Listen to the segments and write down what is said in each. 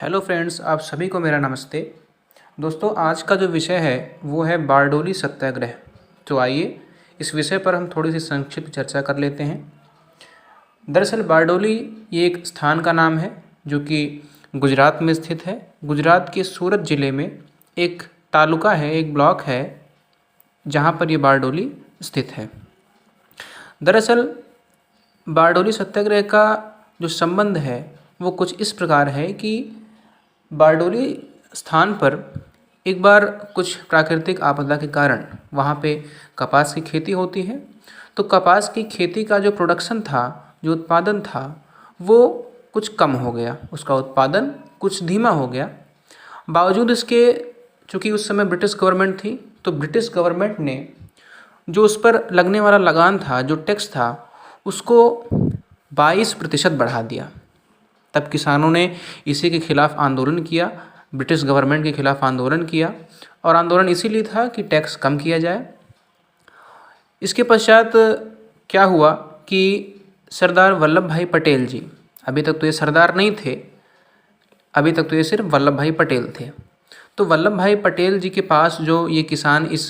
Hello friends, आप सभी को मेरा नमस्ते। दोस्तों, आज का जो विषय है वो है बारडोली सत्याग्रह। तो आइए इस विषय पर हम थोड़ी सी संक्षिप्त चर्चा कर लेते हैं। दरअसल बारडोली ये एक स्थान का नाम है जो कि गुजरात में स्थित है। गुजरात के सूरत ज़िले में एक तालुका है, एक ब्लॉक है जहाँ पर ये बारडोली स्थित है। दरअसल बारडोली सत्याग्रह का जो संबंध है वो कुछ इस प्रकार है कि बारडोली स्थान पर एक बार कुछ प्राकृतिक आपदा के कारण वहाँ पे कपास की खेती होती है। तो कपास की खेती का जो प्रोडक्शन था, जो उत्पादन था, वो कुछ कम हो गया, उसका उत्पादन कुछ धीमा हो गया। बावजूद इसके, चूँकि उस समय ब्रिटिश गवर्नमेंट थी, तो ब्रिटिश गवर्नमेंट ने जो उस पर लगने वाला लगान था, जो टैक्स था, उसको 22% बढ़ा दिया। तब किसानों ने इसी के खिलाफ आंदोलन किया, ब्रिटिश गवर्नमेंट के खिलाफ आंदोलन किया, और आंदोलन इसीलिए था कि टैक्स कम किया जाए। इसके पश्चात क्या हुआ कि सरदार वल्लभ भाई पटेल जी, अभी तक तो ये सरदार नहीं थे, अभी तक तो ये सिर्फ वल्लभ भाई पटेल थे। तो वल्लभ भाई पटेल जी के पास जो ये किसान इस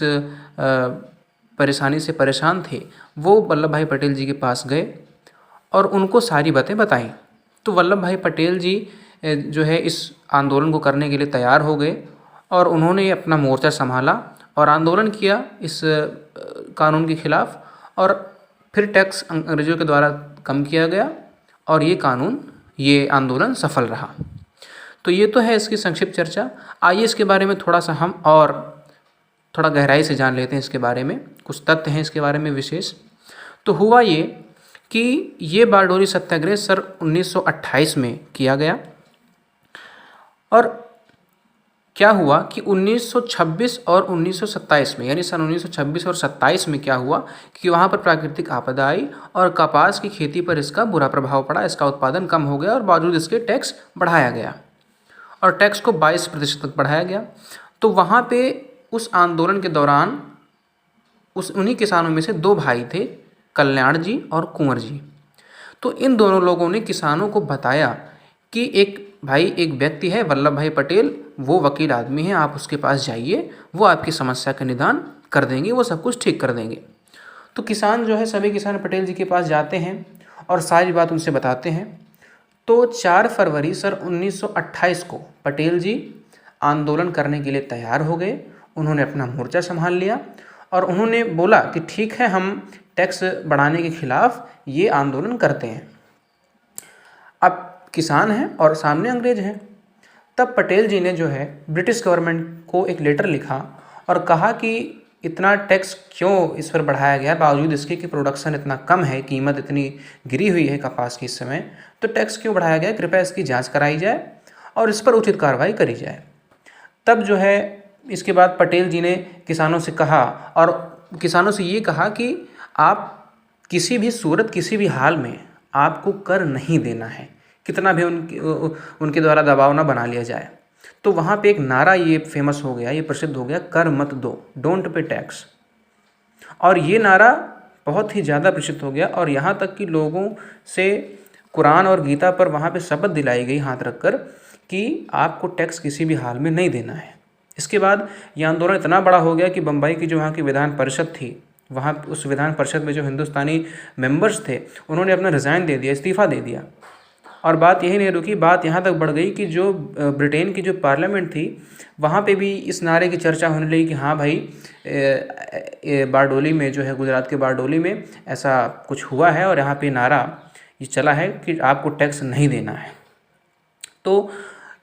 परेशानी से परेशान थे, वो वल्लभ भाई पटेल जी के पास गए और उनको सारी बातें बताईं। तो वल्लभ भाई पटेल जी जो है इस आंदोलन को करने के लिए तैयार हो गए और उन्होंने अपना मोर्चा संभाला और आंदोलन किया इस कानून के खिलाफ, और फिर टैक्स अंग्रेज़ों के द्वारा कम किया गया और ये आंदोलन सफल रहा। तो ये तो है इसकी संक्षिप्त चर्चा। आइए इसके बारे में थोड़ा सा हम और थोड़ा गहराई से जान लेते हैं। इसके बारे में कुछ तथ्य हैं इसके बारे में विशेष। तो हुआ ये कि ये बारडोली सत्याग्रह सर 1928 में किया गया, और क्या हुआ कि 1926 और 1927 में, यानी सन 1926 और 27 में क्या हुआ कि वहाँ पर प्राकृतिक आपदा आई और कपास की खेती पर इसका बुरा प्रभाव पड़ा, इसका उत्पादन कम हो गया और बावजूद इसके टैक्स बढ़ाया गया, और टैक्स को 22% तक बढ़ाया गया। तो वहाँ पे उस आंदोलन के दौरान उन्हीं किसानों में से दो भाई थे, कल्याण जी और कुंवर जी। तो इन दोनों लोगों ने किसानों को बताया कि एक व्यक्ति है वल्लभ भाई पटेल, वो वकील आदमी है, आप उसके पास जाइए, वो आपकी समस्या का निदान कर देंगे, वो सब कुछ ठीक कर देंगे। तो किसान जो है, सभी किसान पटेल जी के पास जाते हैं और सारी बात उनसे बताते हैं। तो 4 फरवरी सर 1928 को पटेल जी आंदोलन करने के लिए तैयार हो गए। उन्होंने अपना मोर्चा संभाल लिया और उन्होंने बोला कि ठीक है, हम टैक्स बढ़ाने के खिलाफ ये आंदोलन करते हैं। अब किसान हैं और सामने अंग्रेज हैं। तब पटेल जी ने जो है ब्रिटिश गवर्नमेंट को एक लेटर लिखा और कहा कि इतना टैक्स क्यों इस पर बढ़ाया गया, बावजूद इसके कि प्रोडक्शन इतना कम है, कीमत इतनी गिरी हुई है कपास की इस समय, तो टैक्स क्यों बढ़ाया गया, कृपया इसकी जांच कराई जाए और इस पर उचित कार्रवाई करी जाए। तब जो है इसके बाद पटेल जी ने किसानों से कहा, और किसानों से ये कहा कि आप किसी भी सूरत, किसी भी हाल में आपको कर नहीं देना है, कितना भी उनके द्वारा दबाव ना बना लिया जाए। तो वहाँ पे एक नारा ये फेमस हो गया, ये प्रसिद्ध हो गया, कर मत दो, डोंट पे टैक्स। और ये नारा बहुत ही ज़्यादा प्रसिद्ध हो गया और यहाँ तक कि लोगों से कुरान और गीता पर वहाँ पे शपथ दिलाई गई हाथ रखकर कि आपको टैक्स किसी भी हाल में नहीं देना है। इसके बाद ये आंदोलन इतना बड़ा हो गया कि बम्बई की जो वहाँ की विधान परिषद थी, वहाँ उस विधान परिषद में जो हिंदुस्तानी मेंबर्स थे, उन्होंने अपना रिज़ाइन दे दिया, इस्तीफ़ा दे दिया। और बात यही नहीं रुकी, बात यहाँ तक बढ़ गई कि जो ब्रिटेन की जो पार्लियामेंट थी, वहाँ पे भी इस नारे की चर्चा होने लगी कि हाँ भाई, बारडोली में जो है, गुजरात के बारडोली में ऐसा कुछ हुआ है और यहाँ पे नारा ये चला है कि आपको टैक्स नहीं देना है। तो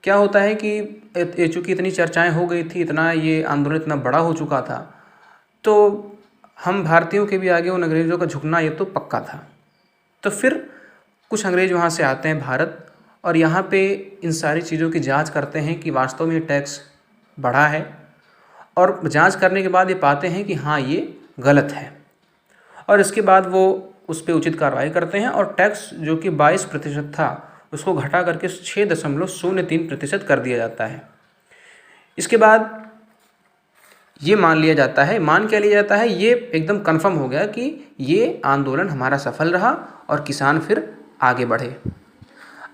क्या होता है कि चूँकि इतनी चर्चाएं हो गई थी, इतना ये आंदोलन इतना बड़ा हो चुका था, तो हम भारतीयों के भी आगे उन अंग्रेज़ों का झुकना ये तो पक्का था। तो फिर कुछ अंग्रेज वहाँ से आते हैं भारत और यहाँ पे इन सारी चीज़ों की जांच करते हैं कि वास्तव में टैक्स बढ़ा है, और जांच करने के बाद ये पाते हैं कि हाँ, ये गलत है, और इसके बाद वो उस पर उचित कार्रवाई करते हैं और टैक्स जो कि 22% था उसको घटा करके 6.03% कर दिया जाता है। इसके बाद ये मान लिया जाता है, मान क्या लिया जाता है, ये एकदम कन्फर्म हो गया कि ये आंदोलन हमारा सफल रहा और किसान फिर आगे बढ़े।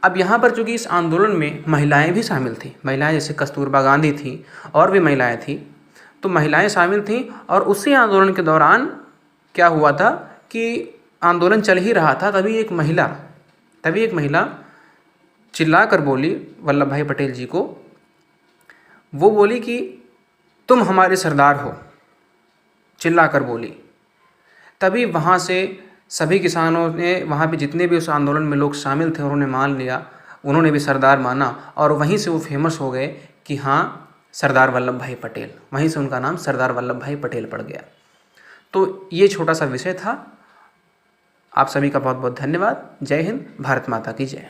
अब यहाँ पर चूँकि इस आंदोलन में महिलाएं भी शामिल थीं, महिलाएं जैसे कस्तूरबा गांधी थी और भी महिलाएं थीं, तो महिलाएं शामिल थीं। और उसी आंदोलन के दौरान क्या हुआ था कि आंदोलन चल ही रहा था, तभी एक महिला चिल्ला कर बोली वल्लभ भाई पटेल जी को। वो बोली कि तुम हमारे सरदार हो, चिल्ला कर बोली। तभी वहाँ से सभी किसानों ने, वहाँ पे जितने भी उस आंदोलन में लोग शामिल थे, उन्होंने मान लिया, उन्होंने भी सरदार माना और वहीं से वो फेमस हो गए कि हाँ सरदार वल्लभ भाई पटेल, वहीं से उनका नाम सरदार वल्लभ भाई पटेल पड़ गया। तो ये छोटा सा विषय था। आप सभी का बहुत बहुत धन्यवाद। जय हिंद, भारत माता की जय।